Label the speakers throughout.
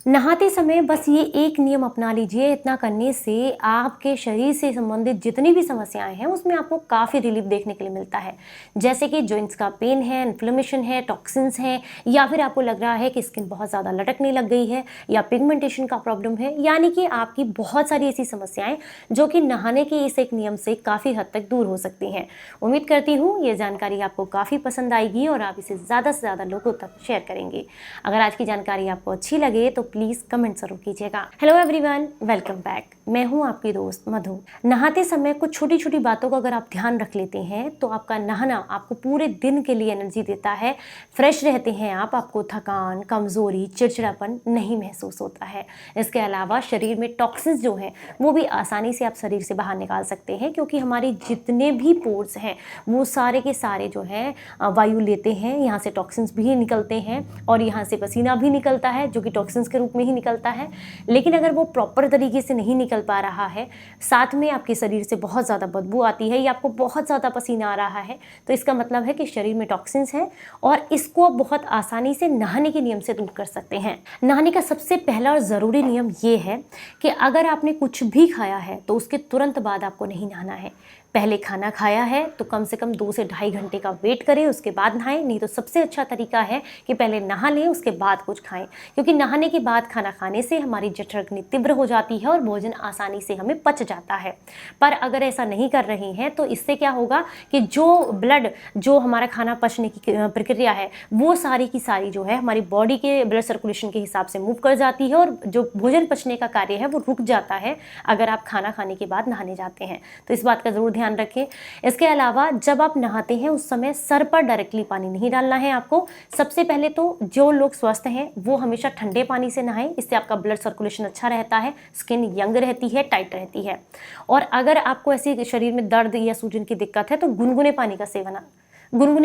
Speaker 1: नहाते समय बस ये एक नियम अपना लीजिए, इतना करने से आपके शरीर से संबंधित जितनी भी समस्याएं हैं उसमें आपको काफ़ी रिलीफ देखने के लिए मिलता है। जैसे कि जॉइंट्स का पेन है, इन्फ्लेमेशन है, टॉक्सिन्स हैं, या फिर आपको लग रहा है कि स्किन बहुत ज़्यादा लटकने लग गई है, या पिगमेंटेशन का प्रॉब्लम है, यानी कि आपकी बहुत सारी ऐसी समस्याएं जो कि नहाने के इस एक नियम से काफ़ी हद तक दूर हो सकती हैं। उम्मीद करती हूँ ये जानकारी आपको काफ़ी पसंद आएगी और आप इसे ज़्यादा से ज़्यादा लोगों तक शेयर करेंगे। अगर आज की जानकारी आपको अच्छी लगे तो प्लीज़ कमेंट जरूर कीजिएगा। Hello everyone, welcome back. मैं हूं आपकी दोस्त मधु। नहाते समय कुछ छोटी छोटी बातों का अगर आप ध्यान रख लेते हैं तो आपका नहाना आपको पूरे दिन के लिए एनर्जी देता है, फ्रेश रहते हैं आपको थकान, कमजोरी, चिड़चिड़ापन नहीं महसूस होता है। इसके अलावा शरीर में टॉक्सिन्स जो हैं वो भी आसानी से आप शरीर से बाहर निकाल सकते हैं, क्योंकि हमारे जितने भी पोर्स हैं वो सारे के सारे जो हैं वायु लेते हैं, यहाँ से टॉक्सिन्स भी निकलते हैं और यहाँ से पसीना भी निकलता है जो कि टॉक्सिन्स के रूप में ही निकलता है। लेकिन अगर वो प्रॉपर तरीके से नहीं निकल पा रहा है, साथ में आपके शरीर से बहुत ज़्यादा बदबू आती है या आपको बहुत ज़्यादा पसीना आ रहा है, तो इसका मतलब है कि शरीर में टॉक्सिन्स है और इसको आप बहुत आसानी से नहाने के नियम से दूर कर सकते हैं। नहाने का सबसे पहला और ज़रूरी नियम ये है कि अगर आपने कुछ भी खाया है तो उसके तुरंत बाद आपको नहीं नहाना है। पहले खाना खाया है तो कम से कम 2 से ढाई घंटे का वेट करें, उसके बाद नहाएं। नहीं तो सबसे अच्छा तरीका है कि पहले नहा लें, उसके बाद कुछ खाएं, क्योंकि नहाने के बाद खाना खाने से हमारी जठरग्नि तीव्र हो जाती है और भोजन आसानी से हमें पच जाता है। पर अगर ऐसा नहीं कर रहे हैं तो इससे क्या होगा कि जो ब्लड, जो हमारा खाना पचने की प्रक्रिया है, वो सारी की सारी जो है हमारी बॉडी के ब्लड सर्कुलेशन के हिसाब से मूव कर जाती है और जो भोजन पचने का कार्य है वो रुक जाता है अगर आप खाना खाने के बाद नहाने जाते हैं। तो इस बात का जरूर ध्यान रखें। इसके अलावा जब आप नहाते हैं उस समय सर पर डायरेक्टली पानी नहीं डालना है आपको। सबसे पहले तो जो लोग स्वस्थ हैं वो हमेशा ठंडे पानी से नहाएं, इससे आपका ब्लड सर्कुलेशन अच्छा रहता है, स्किन यंग रहती है, टाइट रहती है। और अगर आपको ऐसे शरीर में दर्द या सूजन की दिक्कत है तो गुनगुने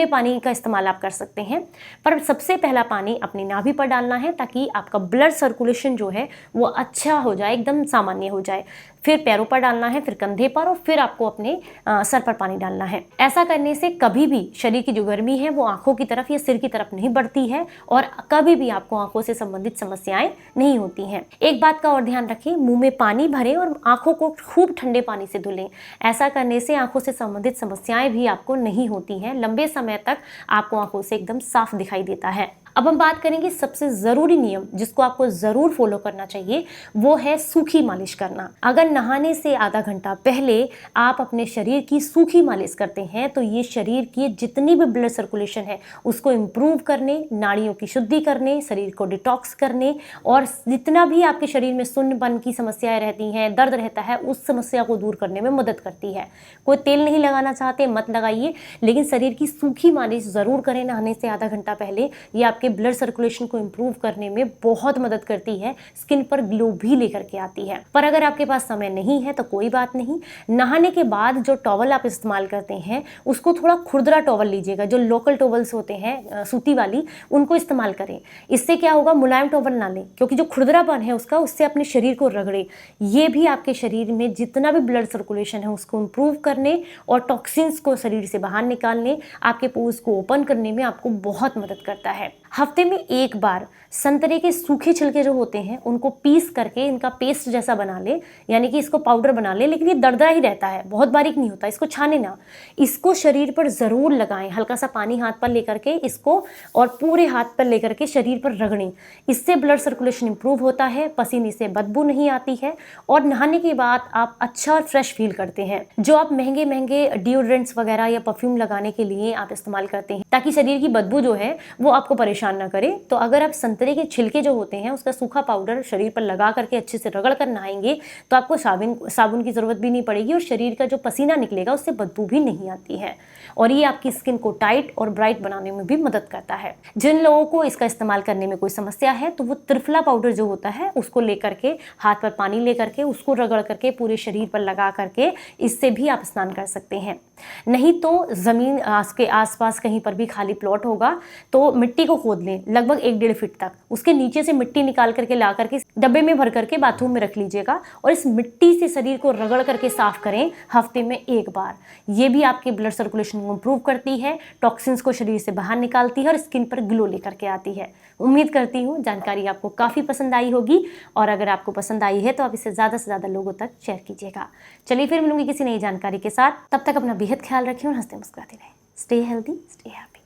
Speaker 1: पानी का इस्तेमाल आप कर सकते हैं। पर सबसे पहला पानी अपनी नाभि पर डालना है ताकि आपका ब्लड सर्कुलेशन जो है वो अच्छा हो जाए, एकदम सामान्य हो जाए। फिर पैरों पर डालना है, फिर कंधे पर, और फिर आपको अपने सर पर पानी डालना है। ऐसा करने से कभी भी शरीर की जो गर्मी है वो आंखों की तरफ या सिर की तरफ नहीं बढ़ती है और कभी भी आपको आंखों से संबंधित समस्याएं नहीं होती हैं। एक बात का और ध्यान रखें, मुंह में पानी भरें और आंखों को खूब ठंडे पानी से धुलें। ऐसा करने से आंखों से संबंधित समस्याएं भी आपको नहीं होती हैं। लंबे समय तक आपको आंखों से एकदम साफ दिखाई देता है। अब हम बात करेंगे सबसे जरूरी नियम जिसको आपको जरूर फॉलो करना चाहिए, वो है सूखी मालिश करना। अगर नहाने से आधा घंटा पहले आप अपने शरीर की सूखी मालिश करते हैं तो ये शरीर की जितनी भी ब्लड सर्कुलेशन है उसको इम्प्रूव करने, नाड़ियों की शुद्धि करने, शरीर को डिटॉक्स करने और जितना भी आपके शरीर में सुन्नपन की समस्याएं रहती हैं, दर्द रहता है, उस समस्या को दूर करने में मदद करती है। कोई तेल नहीं लगाना चाहते मत लगाइए, लेकिन शरीर की सूखी मालिश जरूर करें नहाने से आधा घंटा पहले। ये आपके ब्लड सर्कुलेशन को इंप्रूव करने में बहुत मदद करती है, स्किन पर ग्लो भी लेकर के आती है। पर अगर आपके पास समय नहीं है तो कोई बात नहीं, नहाने के बाद जो टॉवल आप इस्तेमाल करते हैं उसको थोड़ा खुरदरा टॉवल लीजिएगा। जो लोकल टॉवल्स होते हैं सूती वाली, उनको इस्तेमाल करें। इससे क्या होगा, मुलायम टॉवल ना लें, क्योंकि जो खुरदरापन है उसका, उससे अपने शरीर को रगड़े। ये भी आपके शरीर में जितना भी ब्लड सर्कुलेशन है उसको इंप्रूव करने और टॉक्सिन्स को शरीर से बाहर निकालने, आपके पोर्स को ओपन करने में आपको बहुत मदद करता है। हफ्ते में एक बार संतरे के सूखे छिलके जो होते हैं उनको पीस करके इनका पेस्ट जैसा बना ले, यानी कि इसको पाउडर बना ले, लेकिन ये दरदरा ही रहता है, बहुत बारीक नहीं होता, इसको छाने ना। इसको शरीर पर जरूर लगाएं, हल्का सा पानी हाथ पर लेकर के इसको और पूरे हाथ पर लेकर के शरीर पर रगड़ें। इससे ब्लड सर्कुलेशन इंप्रूव होता है, पसीने से बदबू नहीं आती है और नहाने के बाद आप अच्छा और फ्रेश फील करते हैं। जो आप महंगे महंगे डिओड्रेंट्स वगैरह या परफ्यूम लगाने के लिए आप इस्तेमाल करते हैं ताकि शरीर की बदबू जो है वो आपको परेशान ना करे, तो अगर आप संतरे के छिलके जो होते हैं उसका सूखा पाउडर शरीर पर लगा करके अच्छे से रगड़ कर नहाएंगे तो आपको साबुन की जरूरत भी नहीं पड़ेगी और शरीर का जो पसीना निकलेगा उससे बदबू भी नहीं आती है और ये आपकी स्किन को टाइट और ब्राइट बनाने में भी मदद करता है। जिन लोगों को इसका इस्तेमाल करने में कोई समस्या है तो वो त्रिफला पाउडर जो होता है उसको लेकर के हाथ पर पानी लेकर के उसको रगड़ करके पूरे शरीर पर लगा करके इससे भी आप स्नान कर सकते हैं। नहीं तो जमीन के आसपास कहीं पर भी खाली प्लॉट होगा तो मिट्टी को खोद लें लगभग 1-1.5 फीट तक। उसके नीचे से मिट्टी निकाल करके ला करके डब्बे में भर करके बाथरूम में रख लीजिएगा और इस मिट्टी से शरीर को रगड़ करके साफ करें हफ्ते में 1 बार। ये भी आपके ब्लड सर्कुलेशन को इम्प्रूव करती है, टॉक्सिन्स को शरीर से बाहर निकालती है और स्किन पर ग्लो लेकर के आती है। उम्मीद करती हूँ जानकारी आपको काफ़ी पसंद आई होगी और अगर आपको पसंद आई है तो आप इसे ज़्यादा से ज़्यादा लोगों तक शेयर कीजिएगा। चलिए फिर मिलूंगी किसी नई जानकारी के साथ, तब तक अपना बेहद ख्याल रखें और हंसते मुस्कुराते रहें। Stay healthy, stay happy.